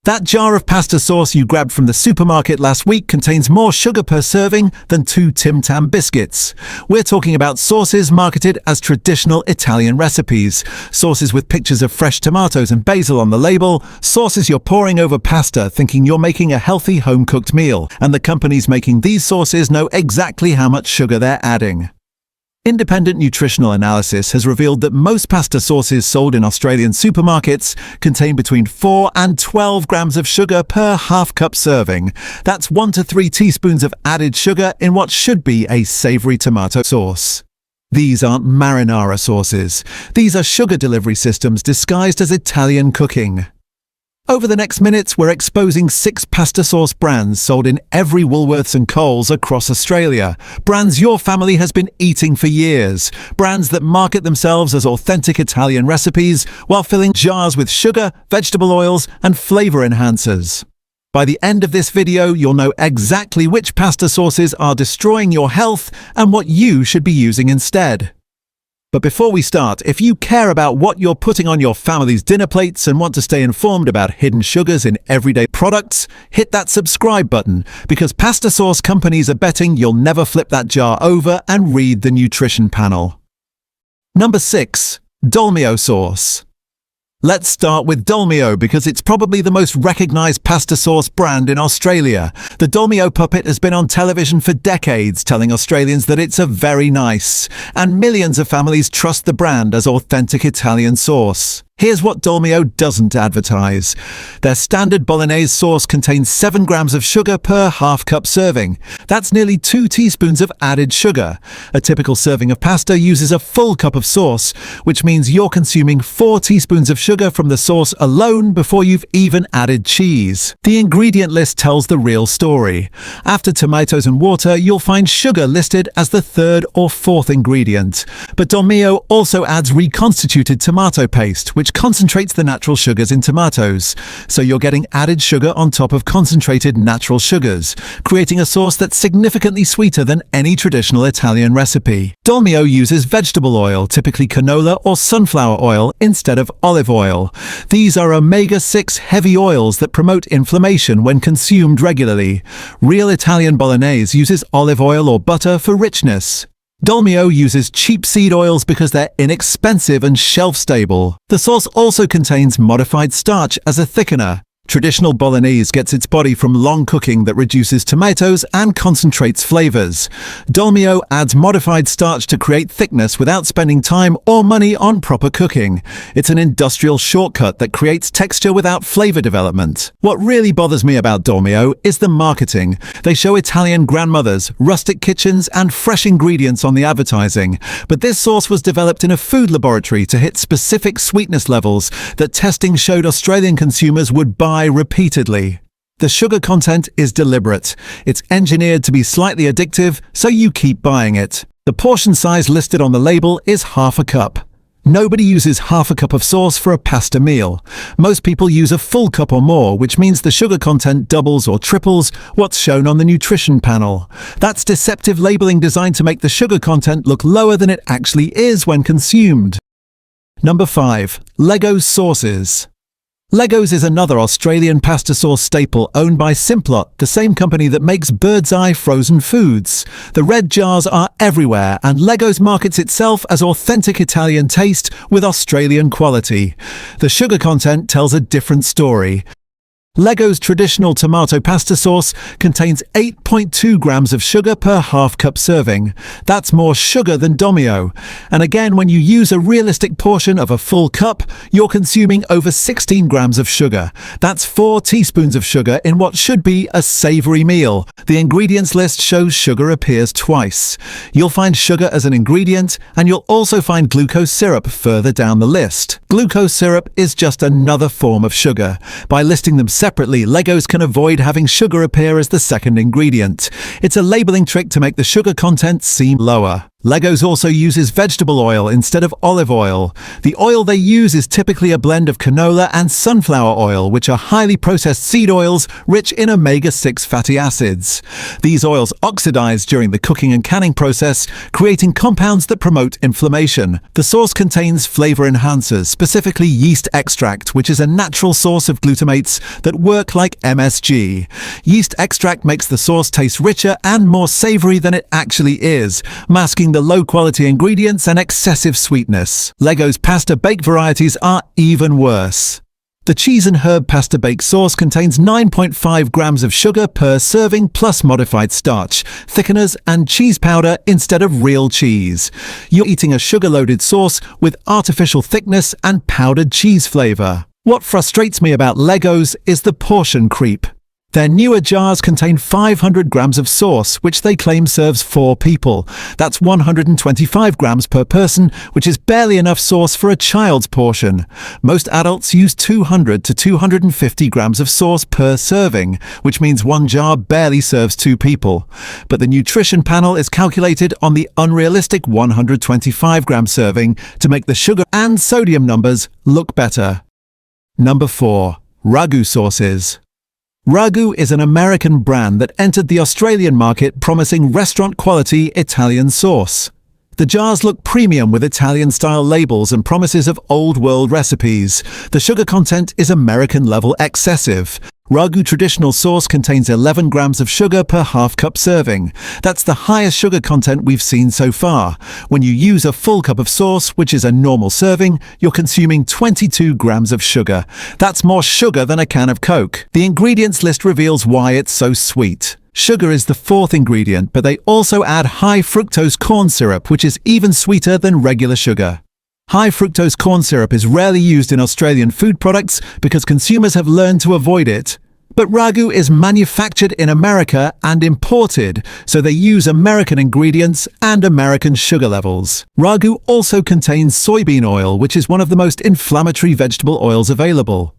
That jar of pasta sauce you grabbed from the supermarket last week contains more sugar per serving than 2 Tim Tam biscuits. We're talking about sauces marketed as traditional Italian recipes. Sauces with pictures of fresh tomatoes and basil on the label. Sauces you're pouring over pasta thinking you're making a healthy home-cooked meal. And the companies making these sauces know exactly how much sugar they're adding. Independent nutritional analysis has revealed that most pasta sauces sold in Australian supermarkets contain between 4 and 12 grams of sugar per half-cup serving. That's 1 to 3 teaspoons of added sugar in what should be a savoury tomato sauce. These aren't marinara sauces. These are sugar delivery systems disguised as Italian cooking. Over the next minutes, we're exposing 6 pasta sauce brands sold in every Woolworths and Coles across Australia. Brands your family has been eating for years. Brands that market themselves as authentic Italian recipes while filling jars with sugar, vegetable oils, and flavour enhancers. By the end of this video, you'll know exactly which pasta sauces are destroying your health and what you should be using instead. But before we start, if you care about what you're putting on your family's dinner plates and want to stay informed about hidden sugars in everyday products, hit that subscribe button, because pasta sauce companies are betting you'll never flip that jar over and read the nutrition panel. Number 6. Dolmio sauce. Let's start with Dolmio because it's probably the most recognised pasta sauce brand in Australia. The Dolmio puppet has been on television for decades, telling Australians that it's a very nice, and millions of families trust the brand as authentic Italian sauce. Here's what Dolmio doesn't advertise. Their standard bolognese sauce contains 7 grams of sugar per half-cup serving. That's nearly 2 teaspoons of added sugar. A typical serving of pasta uses a full cup of sauce, which means you're consuming 4 teaspoons of sugar from the sauce alone before you've even added cheese. The ingredient list tells the real story. After tomatoes and water, you'll find sugar listed as the 3rd or 4th ingredient. But Dolmio also adds reconstituted tomato paste, which concentrates the natural sugars in tomatoes. So you're getting added sugar on top of concentrated natural sugars, creating a sauce that's significantly sweeter than any traditional Italian recipe. Dolmio uses vegetable oil, typically canola or sunflower oil, instead of olive oil. These are omega-6 heavy oils that promote inflammation when consumed regularly. Real Italian bolognese uses olive oil or butter for richness. Dolmio uses cheap seed oils because they're inexpensive and shelf-stable. The sauce also contains modified starch as a thickener. Traditional bolognese gets its body from long cooking that reduces tomatoes and concentrates flavors. Dolmio adds modified starch to create thickness without spending time or money on proper cooking. It's an industrial shortcut that creates texture without flavor development. What really bothers me about Dolmio is the marketing. They show Italian grandmothers, rustic kitchens, and fresh ingredients on the advertising. But this sauce was developed in a food laboratory to hit specific sweetness levels that testing showed Australian consumers would buy repeatedly. The sugar content is deliberate. It's engineered to be slightly addictive, so you keep buying it. The portion size listed on the label is half a cup. Nobody uses half a cup of sauce for a pasta meal. Most people use a full cup or more, which means the sugar content doubles or triples what's shown on the nutrition panel. That's deceptive labeling designed to make the sugar content look lower than it actually is when consumed. Number 5. Leggos sauces. Leggos is another Australian pasta sauce staple owned by Simplot, the same company that makes Bird's Eye frozen foods. The red jars are everywhere, and Leggos markets itself as authentic Italian taste with Australian quality. The sugar content tells a different story. Leggos traditional tomato pasta sauce contains 8.2 grams of sugar per half-cup serving. That's more sugar than Dolmio. And again, when you use a realistic portion of a full cup, you're consuming over 16 grams of sugar. That's 4 teaspoons of sugar in what should be a savoury meal. The ingredients list shows sugar appears twice. You'll find sugar as an ingredient, and you'll also find glucose syrup further down the list. Glucose syrup is just another form of sugar. By listing them separately, Leggos can avoid having sugar appear as the second ingredient. It's a labeling trick to make the sugar content seem lower. Leggos also uses vegetable oil instead of olive oil. The oil they use is typically a blend of canola and sunflower oil, which are highly processed seed oils rich in omega-6 fatty acids. These oils oxidize during the cooking and canning process, creating compounds that promote inflammation. The sauce contains flavor enhancers, specifically yeast extract, which is a natural source of glutamates that work like MSG. Yeast extract makes the sauce taste richer and more savory than it actually is, masking the low-quality ingredients and excessive sweetness. Leggos pasta bake varieties are even worse. The cheese and herb pasta bake sauce contains 9.5 grams of sugar per serving plus modified starch, thickeners and cheese powder instead of real cheese. You're eating a sugar-loaded sauce with artificial thickness and powdered cheese flavor. What frustrates me about Leggos is the portion creep. Their newer jars contain 500 grams of sauce, which they claim serves 4 people. That's 125 grams per person, which is barely enough sauce for a child's portion. Most adults use 200 to 250 grams of sauce per serving, which means one jar barely serves 2 people. But the nutrition panel is calculated on the unrealistic 125 gram serving to make the sugar and sodium numbers look better. Number 4. Ragu sauces. Ragu is an American brand that entered the Australian market promising restaurant-quality Italian sauce. The jars look premium with Italian-style labels and promises of old-world recipes. The sugar content is American-level excessive. Ragu traditional sauce contains 11 grams of sugar per half-cup serving. That's the highest sugar content we've seen so far. When you use a full cup of sauce, which is a normal serving, you're consuming 22 grams of sugar. That's more sugar than a can of Coke. The ingredients list reveals why it's so sweet. Sugar is the 4th ingredient, but they also add high fructose corn syrup, which is even sweeter than regular sugar. High fructose corn syrup is rarely used in Australian food products because consumers have learned to avoid it. But Ragu is manufactured in America and imported, so they use American ingredients and American sugar levels. Ragu also contains soybean oil, which is one of the most inflammatory vegetable oils available.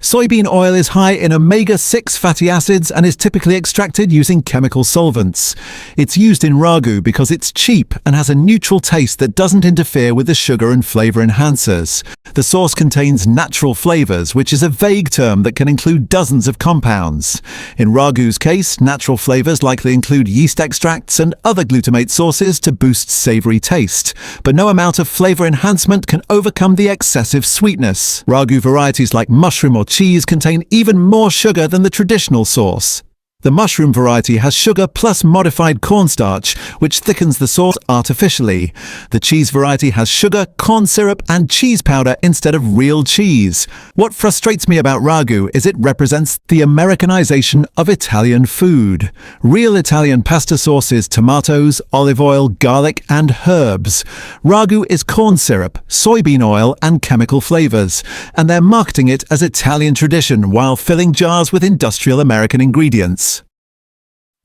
Soybean oil is high in omega-6 fatty acids and is typically extracted using chemical solvents. It's used in ragu because it's cheap and has a neutral taste that doesn't interfere with the sugar and flavor enhancers. The sauce contains natural flavors, which is a vague term that can include dozens of compounds. In ragu's case, natural flavors likely include yeast extracts and other glutamate sources to boost savory taste. But no amount of flavor enhancement can overcome the excessive sweetness. Ragu varieties like mushroom or cheese contain even more sugar than the traditional sauce. The mushroom variety has sugar plus modified cornstarch, which thickens the sauce artificially. The cheese variety has sugar, corn syrup, and cheese powder instead of real cheese. What frustrates me about ragu is it represents the Americanization of Italian food. Real Italian pasta sauce is tomatoes, olive oil, garlic, and herbs. Ragu is corn syrup, soybean oil, and chemical flavors, and they're marketing it as Italian tradition while filling jars with industrial American ingredients.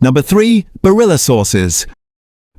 Number 3. Barilla sauces.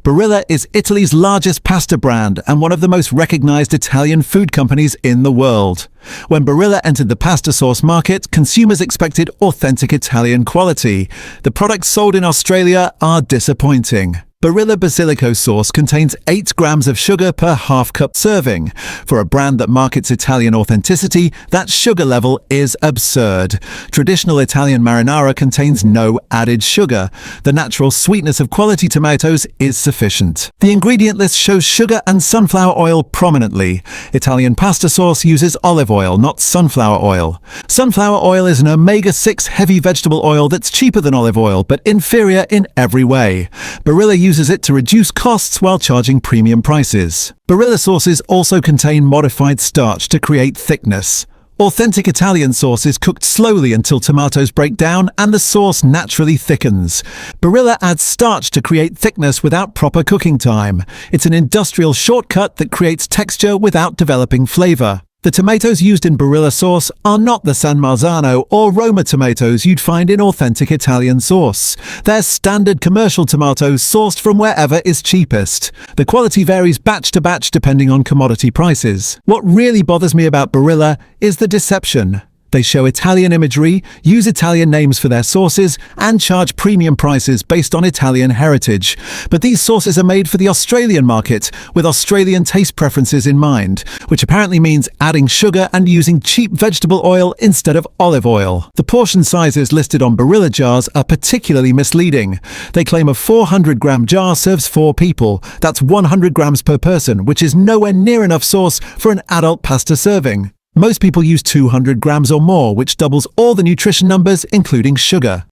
Barilla is Italy's largest pasta brand and one of the most recognized Italian food companies in the world. When Barilla entered the pasta sauce market, consumers expected authentic Italian quality. The products sold in Australia are disappointing. Barilla Basilico sauce contains 8 grams of sugar per half-cup serving. For a brand that markets Italian authenticity, that sugar level is absurd. Traditional Italian marinara contains no added sugar. The natural sweetness of quality tomatoes is sufficient. The ingredient list shows sugar and sunflower oil prominently. Italian pasta sauce uses olive oil, not sunflower oil. Sunflower oil is an omega-6 heavy vegetable oil that's cheaper than olive oil, but inferior in every way. Barilla uses it to reduce costs while charging premium prices. Barilla sauces also contain modified starch to create thickness. Authentic Italian sauce is cooked slowly until tomatoes break down and the sauce naturally thickens. Barilla adds starch to create thickness without proper cooking time. It's an industrial shortcut that creates texture without developing flavor. The tomatoes used in Barilla sauce are not the San Marzano or Roma tomatoes you'd find in authentic Italian sauce. They're standard commercial tomatoes sourced from wherever is cheapest. The quality varies batch to batch depending on commodity prices. What really bothers me about Barilla is the deception. They show Italian imagery, use Italian names for their sauces, and charge premium prices based on Italian heritage. But these sauces are made for the Australian market, with Australian taste preferences in mind, which apparently means adding sugar and using cheap vegetable oil instead of olive oil. The portion sizes listed on Barilla jars are particularly misleading. They claim a 400-gram jar serves 4 people. That's 100 grams per person, which is nowhere near enough sauce for an adult pasta serving. Most people use 200 grams or more, which doubles all the nutrition numbers, including sugar.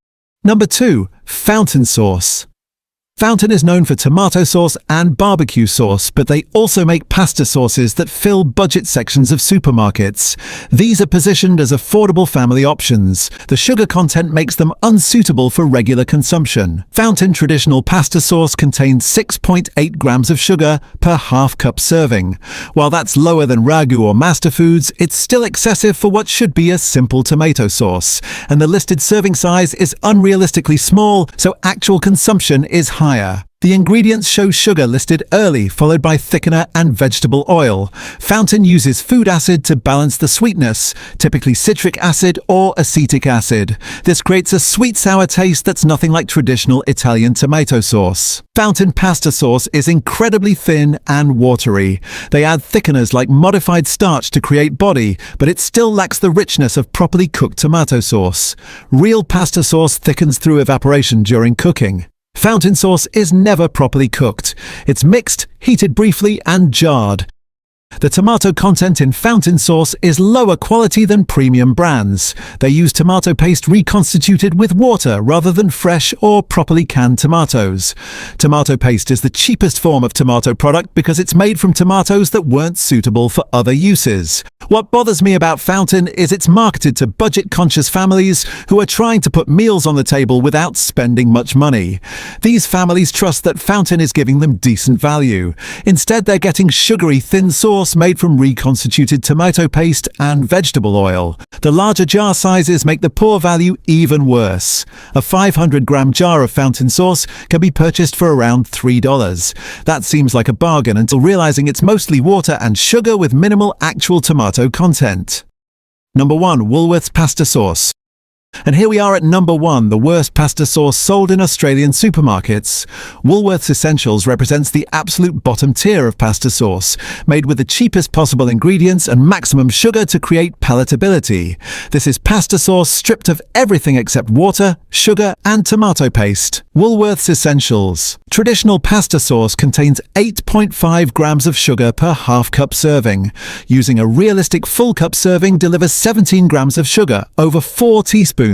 Number 2. Fountain sauce. Fountain is known for tomato sauce and barbecue sauce, but they also make pasta sauces that fill budget sections of supermarkets. These are positioned as affordable family options. The sugar content makes them unsuitable for regular consumption. Fountain traditional pasta sauce contains 6.8 grams of sugar per half cup serving. While that's lower than Ragu or Master Foods, it's still excessive for what should be a simple tomato sauce. And the listed serving size is unrealistically small, so actual consumption is higher. The ingredients show sugar listed early, followed by thickener and vegetable oil. Fountain uses food acid to balance the sweetness, typically citric acid or acetic acid. This creates a sweet-sour taste that's nothing like traditional Italian tomato sauce. Fountain pasta sauce is incredibly thin and watery. They add thickeners like modified starch to create body, but it still lacks the richness of properly cooked tomato sauce. Real pasta sauce thickens through evaporation during cooking. Fountain sauce is never properly cooked. It's mixed, heated briefly, and jarred. The tomato content in fountain sauce is lower quality than premium brands. They use tomato paste reconstituted with water rather than fresh or properly canned tomatoes. Tomato paste is the cheapest form of tomato product because it's made from tomatoes that weren't suitable for other uses. What bothers me about Fountain is it's marketed to budget-conscious families who are trying to put meals on the table without spending much money. These families trust that Fountain is giving them decent value. Instead, they're getting sugary, thin sauce made from reconstituted tomato paste and vegetable oil. The larger jar sizes make the poor value even worse. A 500-gram jar of Fountain sauce can be purchased for around $3. That seems like a bargain until realizing it's mostly water and sugar with minimal actual tomato content. Number 1. Woolworths pasta sauce. And here we are at number 1, the worst pasta sauce sold in Australian supermarkets. Woolworths Essentials represents the absolute bottom tier of pasta sauce, made with the cheapest possible ingredients and maximum sugar to create palatability. This is pasta sauce stripped of everything except water, sugar, and tomato paste. Woolworths Essentials. Traditional pasta sauce contains 8.5 grams of sugar per half cup serving. Using a realistic full cup serving delivers 17 grams of sugar, over 4 teaspoons.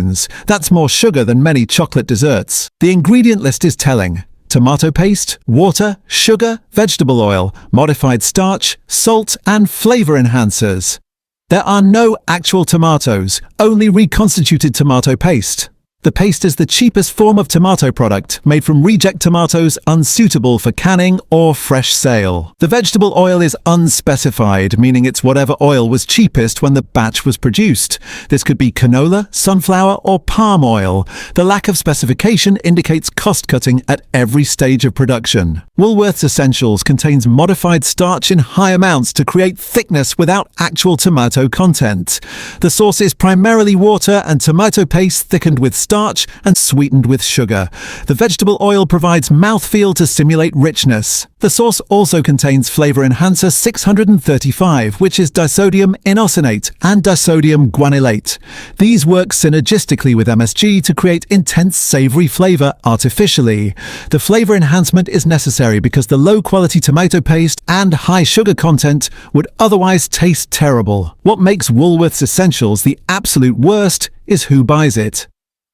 That's more sugar than many chocolate desserts. The ingredient list is telling. Tomato paste, water, sugar, vegetable oil, modified starch, salt, and flavor enhancers. There are no actual tomatoes, only reconstituted tomato paste. The paste is the cheapest form of tomato product, made from reject tomatoes unsuitable for canning or fresh sale. The vegetable oil is unspecified, meaning it's whatever oil was cheapest when the batch was produced. This could be canola, sunflower, or palm oil. The lack of specification indicates cost cutting at every stage of production. Woolworths Essentials contains modified starch in high amounts to create thickness without actual tomato content. The sauce is primarily water and tomato paste thickened with starch and sweetened with sugar. The vegetable oil provides mouthfeel to simulate richness. The sauce also contains flavor enhancer 635, which is disodium inosinate and disodium guanylate. These work synergistically with MSG to create intense savory flavor artificially. The flavor enhancement is necessary because the low-quality tomato paste and high sugar content would otherwise taste terrible. What makes Woolworths Essentials the absolute worst is who buys it.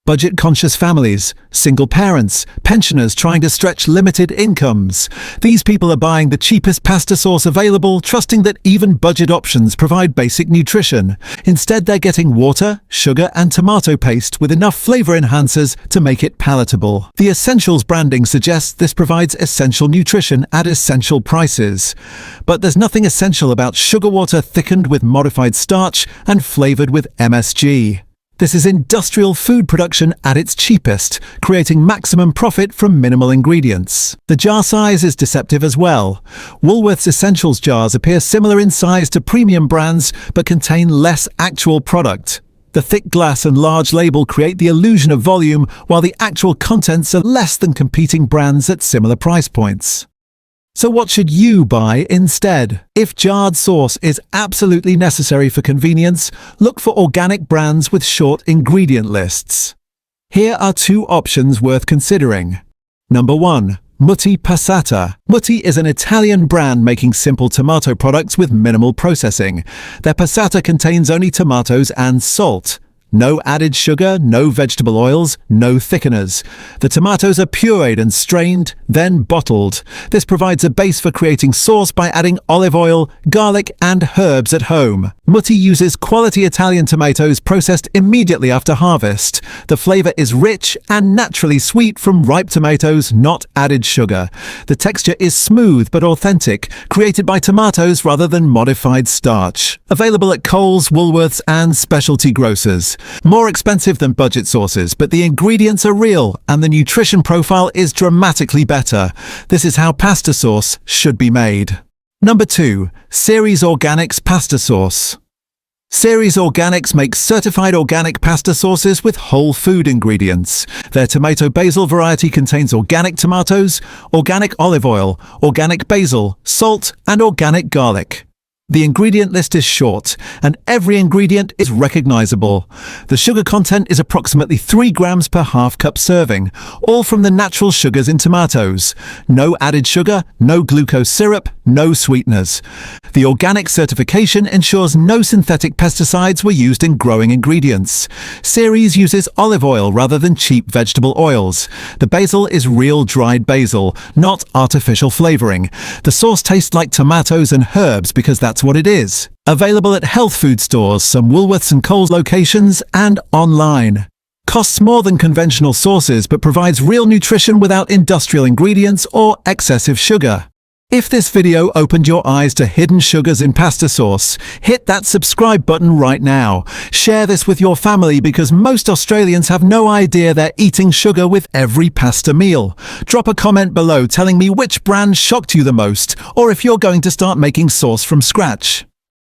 Budget-conscious families, single parents, pensioners trying to stretch limited incomes. These people are buying the cheapest pasta sauce available, trusting that even budget options provide basic nutrition. Instead, they're getting water, sugar, and tomato paste with enough flavor enhancers to make it palatable. The Essentials branding suggests this provides essential nutrition at essential prices. But there's nothing essential about sugar water thickened with modified starch and flavored with MSG. This is industrial food production at its cheapest, creating maximum profit from minimal ingredients. The jar size is deceptive as well. Woolworths Essentials jars appear similar in size to premium brands, but contain less actual product. The thick glass and large label create the illusion of volume, while the actual contents are less than competing brands at similar price points. So what should you buy instead? If jarred sauce is absolutely necessary for convenience, look for organic brands with short ingredient lists. Here are 2 options worth considering. Number 1. Mutti Passata. Mutti is an Italian brand making simple tomato products with minimal processing. Their passata contains only tomatoes and salt. No added sugar, no vegetable oils, no thickeners. The tomatoes are pureed and strained, then bottled. This provides a base for creating sauce by adding olive oil, garlic, and herbs at home. Mutti uses quality Italian tomatoes processed immediately after harvest. The flavor is rich and naturally sweet from ripe tomatoes, not added sugar. The texture is smooth but authentic, created by tomatoes rather than modified starch. Available at Coles, Woolworths, and specialty grocers. More expensive than budget sauces, but the ingredients are real and the nutrition profile is dramatically better. This is how pasta sauce should be made. Number 2. Ceres Organics Pasta Sauce. Ceres Organics makes certified organic pasta sauces with whole food ingredients. Their tomato basil variety contains organic tomatoes, organic olive oil, organic basil, salt, and organic garlic. The ingredient list is short, and every ingredient is recognizable. The sugar content is approximately 3 grams per half-cup serving, all from the natural sugars in tomatoes. No added sugar, no glucose syrup, no sweeteners. The organic certification ensures no synthetic pesticides were used in growing ingredients. Ceres uses olive oil rather than cheap vegetable oils. The basil is real dried basil, not artificial flavoring. The sauce tastes like tomatoes and herbs because that's what it is. Available at health food stores, some Woolworths and Coles locations, and online. Costs more than conventional sauces but provides real nutrition without industrial ingredients or excessive sugar. If this video opened your eyes to hidden sugars in pasta sauce, hit that subscribe button right now. Share this with your family because most Australians have no idea they're eating sugar with every pasta meal. Drop a comment below telling me which brand shocked you the most, or if you're going to start making sauce from scratch.